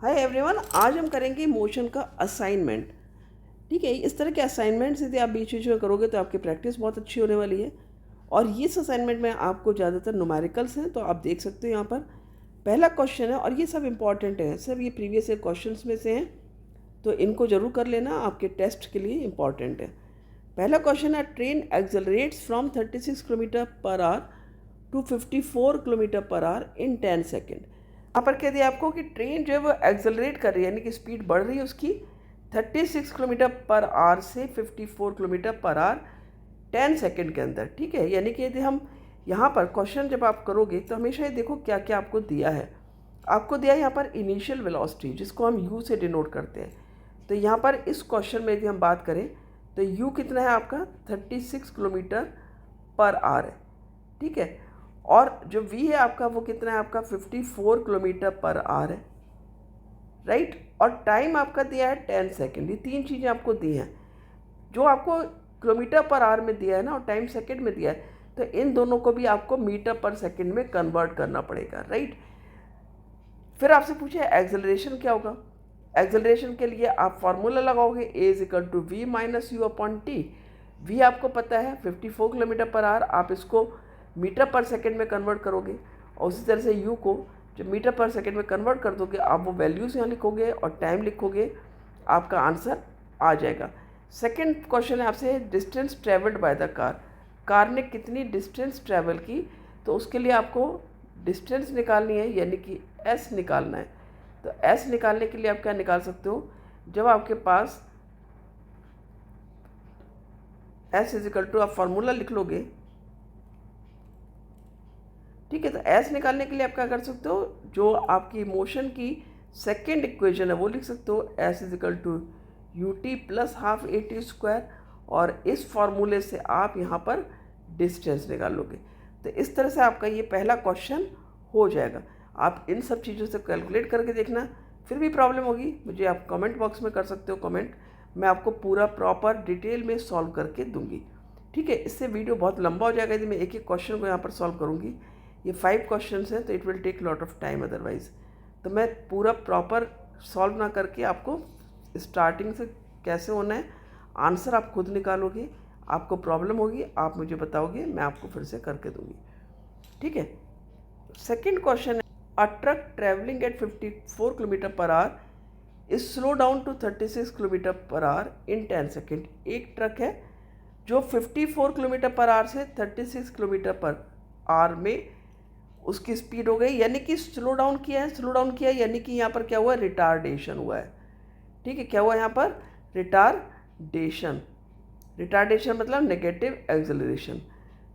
Hi everyone, आज हम करेंगे मोशन का असाइनमेंट। ठीक है, इस तरह के असाइनमेंट्स यदि आप बीच बीच में करोगे तो आपकी प्रैक्टिस बहुत अच्छी होने वाली है। और इस असाइनमेंट में आपको ज़्यादातर न्यूमेरिकल्स हैं, तो आप देख सकते हो यहाँ पर पहला क्वेश्चन है और ये सब इंपॉर्टेंट है, सब ये प्रीवियस ईयर क्वेश्चन में से हैं, तो इनको ज़रूर कर लेना, आपके टेस्ट के लिए इम्पॉर्टेंट है। पहला क्वेश्चन है, train accelerates from 36 kilometre per hour to 54 kilometre per hour in 10 second. यहाँ पर कह दिया आपको कि ट्रेन जो है वो एक्सेलरेट कर रही है, यानी कि स्पीड बढ़ रही है उसकी 36 किलोमीटर पर आवर से 54 किलोमीटर पर आवर 10 सेकेंड के अंदर। ठीक है, यानी कि यदि हम यहाँ पर क्वेश्चन जब आप करोगे तो हमेशा ये देखो क्या क्या आपको दिया है। आपको दिया है यहाँ पर इनिशियल वेलोसिटी, जिसको हम यू से डिनोट करते हैं। तो यहाँ पर इस क्वेश्चन में यदि हम बात करें तो यू कितना है आपका 36 किलोमीटर पर आवर है। ठीक है, और जो v है आपका वो कितना है आपका 54 किलोमीटर पर आवर है, राइट। और टाइम आपका दिया है 10 सेकेंड। ये तीन चीज़ें आपको दी हैं, जो आपको किलोमीटर पर आवर में दिया है ना और टाइम सेकेंड में दिया है, तो इन दोनों को भी आपको मीटर पर सेकेंड में कन्वर्ट करना पड़ेगा, राइट। फिर आपसे पूछे एक्सेलरेशन क्या होगा। एक्सेलरेशन के लिए आप फार्मूला लगाओगे a = v - u/t। v आपको पता है 54 किलोमीटर पर आवर, आप इसको मीटर पर सेकेंड में कन्वर्ट करोगे और उसी तरह से u को जब मीटर पर सेकेंड में कन्वर्ट कर दोगे आप वो वैल्यूज़ यहाँ लिखोगे और टाइम लिखोगे, आपका आंसर आ जाएगा। सेकेंड क्वेश्चन है आपसे, distance travelled by the car ने कितनी डिस्टेंस ट्रैवल की, तो उसके लिए आपको डिस्टेंस निकालनी है, यानी कि s निकालना है। तो s निकालने के लिए आप क्या निकाल सकते हो, जब आपके पास s = आप फार्मूला लिख लोगे। ठीक है, तो s निकालने के लिए आप क्या कर सकते हो, जो आपकी मोशन की सेकेंड इक्वेशन है वो लिख सकते हो, s = ut + ½ at², और इस फार्मूले से आप यहाँ पर डिस्टेंस निकाल लोगे। तो इस तरह से आपका ये पहला क्वेश्चन हो जाएगा। आप इन सब चीज़ों से कैलकुलेट करके देखना, फिर भी प्रॉब्लम होगी मुझे आप कमेंट बॉक्स में कर सकते हो कमेंट, मैं आपको पूरा प्रॉपर डिटेल में सॉल्व करके दूंगी। ठीक है, इससे वीडियो बहुत लंबा हो जाएगा यदि मैं एक एक क्वेश्चन को यहाँ पर सॉल्व करूँगी। ये 5 क्वेश्चन हैं, तो it will take lot of time otherwise. तो मैं पूरा प्रॉपर सॉल्व ना करके आपको स्टार्टिंग से कैसे होना है आंसर आप खुद निकालोगे, आपको प्रॉब्लम होगी आप मुझे बताओगे, मैं आपको फिर से करके दूंगी। ठीक है, सेकेंड क्वेश्चन है, a truck travelling at 54 kilometre per hour is slow down to 36 kilometre per hour in 10 second. एक ट्रक है जो 54 किलोमीटर पर आवर से 36 किलोमीटर पर आवर में उसकी स्पीड हो गई, यानी कि स्लो डाउन किया है। स्लो डाउन किया है यानी कि यहाँ पर क्या हुआ है, रिटार्डेशन हुआ है। ठीक है, क्या हुआ यहाँ पर, रिटार्डेशन। रिटार्डेशन मतलब नेगेटिव एक्सेलरेशन।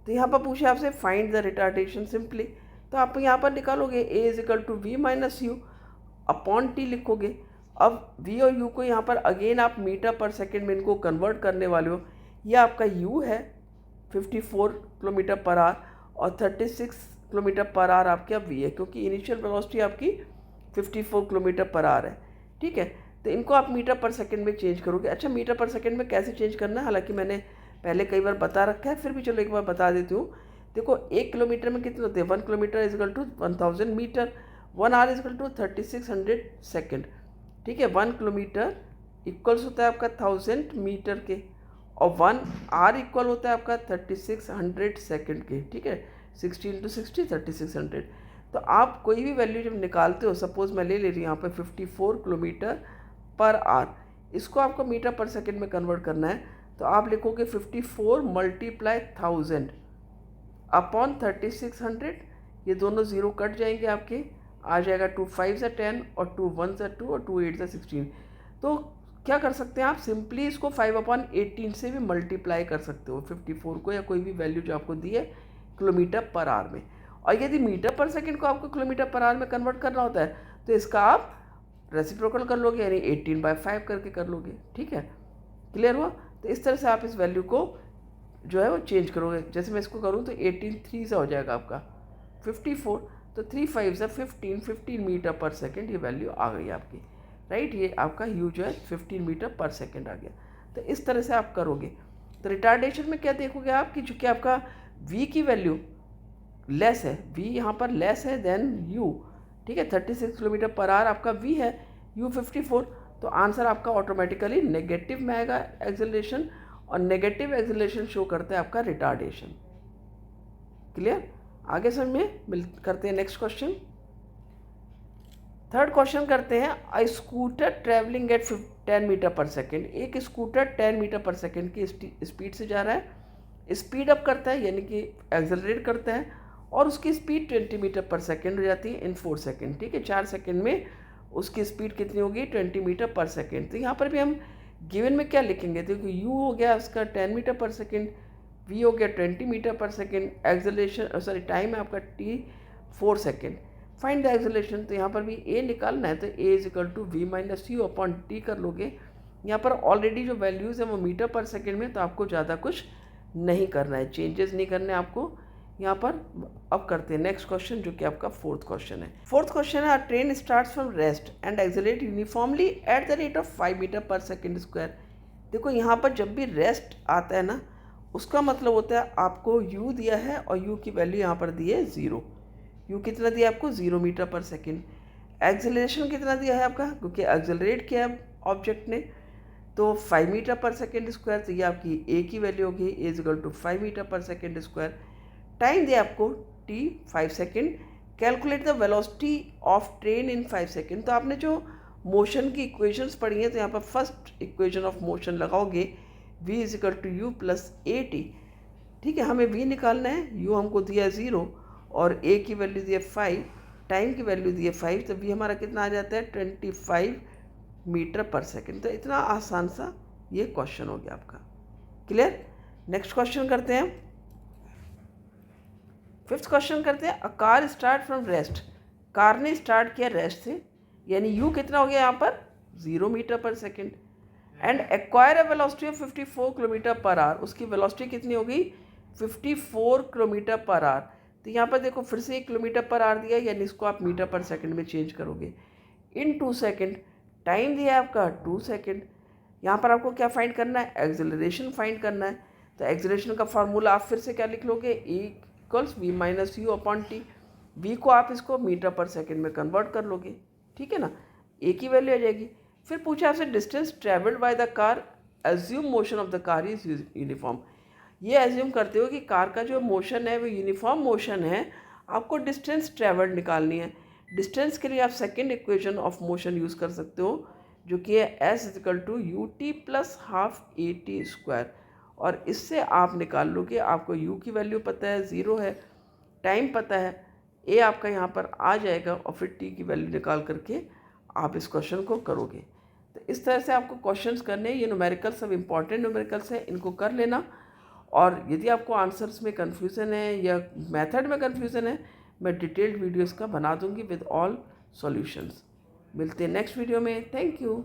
तो यहाँ पर पूछे आपसे फाइंड द रिटार्डेशन सिंपली, तो आप यहाँ पर निकालोगे a = v - u/t लिखोगे। अब v और u को यहाँ पर अगेन आप मीटर पर सेकेंड में इनको कन्वर्ट करने वाले हो। यह आपका u है 54 किलोमीटर पर आवर और 36 किलोमीटर पर आवर आपका v है, क्योंकि इनिशियल वेलोसिटी आपकी 54 किलोमीटर पर आवर है। ठीक है, तो इनको आप मीटर पर सेकेंड में चेंज करोगे। अच्छा, मीटर पर सेकेंड में कैसे चेंज करना है, हालांकि मैंने पहले कई बार बता रखा है, फिर भी चलो एक बार बता देती हूँ। देखो, 1 किलोमीटर में कितने होते हैं, 1 किलोमीटर = 1000 मीटर, 1 आवर = 3600 सेकेंड। ठीक है, 1 किलोमीटर इक्वल्स होता है आपका 1000 मीटर के, और 1 आवर इक्वल होता है आपका 3600 सेकेंड के। ठीक है, 60 × 60 3600। तो आप कोई भी वैल्यू जब निकालते हो, सपोज मैं ले रही हूँ यहाँ पर 54 किलोमीटर पर आवर, इसको आपको मीटर पर सेकेंड में कन्वर्ट करना है, तो आप लिखोगे 54 × 1000 अपॉन 3600। ये दोनों ज़ीरो कट जाएंगे आपके, आ जाएगा 2 × 5 = 10 और 2 × 1 = 2 और 2 × 8 = 16। तो क्या कर सकते हैं आप, सिंपली इसको 5/18 से भी मल्टीप्लाई कर सकते हो 54 को, या कोई भी वैल्यू जो आपको दी है किलोमीटर पर आवर में। और यदि मीटर पर सेकेंड को आपको किलोमीटर पर आवर में कन्वर्ट करना होता है, तो इसका आप रेसिप्रोकल कर लोगे, यानी 18/5 करके कर लोगे। ठीक है, क्लियर हुआ। तो इस तरह से आप इस वैल्यू को जो है वो चेंज करोगे। जैसे मैं इसको करूँ तो 18 3 से हो जाएगा आपका 54, तो 3 × 5 = 15 मीटर पर सेकेंड, ये वैल्यू आ गई आपकी, राइट। ये आपका यू जो है 15 मीटर पर सेकेंड आ गया। तो इस तरह से आप करोगे। तो रिटार्डेशन में क्या देखोगे आप कि चूँकि आपका v की वैल्यू लेस है, v यहाँ पर लेस है देन u। ठीक है, 36 किलोमीटर पर आवर आपका v है, u54, तो आंसर आपका ऑटोमेटिकली नेगेटिव में आएगा एक्सेलरेशन, और नेगेटिव एक्सेलरेशन शो करता है आपका रिटार्डेशन। क्लियर? आगे समझ में करते हैं नेक्स्ट क्वेश्चन। थर्ड क्वेश्चन करते हैं, अ scooter travelling eight 10 metre per second. एक स्कूटर 10 मीटर पर सेकेंड की स्पीड से जा रहा है, स्पीड अप करता है यानी कि एक्सेलरेट करता है, और उसकी स्पीड 20 मीटर पर सेकेंड हो जाती है इन 4 सेकेंड। ठीक है, 4 सेकेंड में उसकी स्पीड कितनी होगी? 20 मीटर पर सेकेंड। तो यहाँ पर भी हम गिवन में क्या लिखेंगे? देखो यू हो गया उसका 10 मीटर पर सेकेंड, वी हो गया 20 metre per second, acceleration sorry time है आपका T 4 second. Find the acceleration, तो यहाँ पर भी ए निकालना है, तो A is equal to V minus you upon T कर लोगे। यहाँ पर ऑलरेडी जो वैल्यूज़ है वो मीटर पर सेकेंड में, तो आपको ज़्यादा कुछ नहीं करना है, चेंजेस नहीं करने आपको यहाँ पर। अब करते हैं नेक्स्ट क्वेश्चन, जो कि आपका फोर्थ क्वेश्चन है। फोर्थ क्वेश्चन है, train starts from rest and accelerate uniformly at the rate of 5 metre per second square. देखो यहाँ पर जब भी रेस्ट आता है ना, उसका मतलब होता है आपको u दिया है और u की वैल्यू यहाँ पर दी है 0। u कितना दिया आपको? 0 मीटर पर सेकेंड। एक्सेलरेशन कितना दिया है आपका? क्योंकि एक्सेलरेट किया है ऑब्जेक्ट ने, तो 5 मीटर पर सेकेंड स्क्वायर, तो ये आपकी a की वैल्यू होगी a is equal to 5 metre per second square. Time दिया आपको t 5 second. Calculate the velocity of train in 5 second. तो आपने जो मोशन की इक्वेशंस पढ़ी हैं, तो यहाँ पर फर्स्ट इक्वेशन ऑफ मोशन लगाओगे v is equal to u plus a t. ठीक है, हमें v निकालना है, u हमको दिया 0 और a की वैल्यू दी है 5, टाइम की वैल्यू दी है 5, तो v हमारा कितना आ जाता है? 25 मीटर पर सेकेंड। तो इतना आसान सा ये क्वेश्चन हो गया आपका। क्लियर? नेक्स्ट क्वेश्चन करते हैं, फिफ्थ क्वेश्चन करते हैं, a car start from rest. Car ने स्टार्ट किया रेस्ट से, यानी u कितना हो गया यहाँ पर? 0 metre per second, and acquire a velocity of 54 kilometre per our. उसकी वेलोसिटी कितनी होगी? 54 किलोमीटर पर आवर। तो यहाँ पर देखो फिर से 1 किलोमीटर पर आवर दिया, यानी इसको आप मीटर पर सेकंड में चेंज करोगे। इन 2 सेकंड टाइम दिया है आपका 2 सेकंड। यहाँ पर आपको क्या फाइंड करना है? एक्सेलरेशन फाइंड करना है। तो एक्सेलरेशन का फार्मूला आप फिर से क्या लिख लोगे? E equals v minus you upon t. V को आप इसको मीटर पर सेकेंड में कन्वर्ट कर लोगे, ठीक है ना, ए की वैल्यू आ जाएगी। फिर पूछा आपसे distance travelled by the car, assume motion of the car is uniform. ये एज्यूम करते हो कि कार का जो मोशन है वो यूनिफॉर्म मोशन है, आपको डिस्टेंस ट्रेवल्ड निकालनी है। डिस्टेंस के लिए आप second equation of motion use कर सकते हो, जो कि है s is equal to u t plus half a t square, और इससे आप निकाल लो कि आपको u की वैल्यू पता है 0 है, टाइम पता है, a आपका यहाँ पर आ जाएगा, और फिर t की वैल्यू निकाल करके आप इस क्वेश्चन को करोगे। तो इस तरह से आपको क्वेश्चंस करने हैं। ये न्यूमेरिकल्स सब इंपॉर्टेंट न्यूमेरिकल्स हैं, इनको कर लेना। और यदि आपको आंसर्स में कन्फ्यूज़न है या मेथड में कन्फ्यूज़न है, मैं डिटेल्ड वीडियोज़ का बना दूँगी विद ऑल सॉल्यूशंस। मिलते हैं नेक्स्ट वीडियो में। Thank you.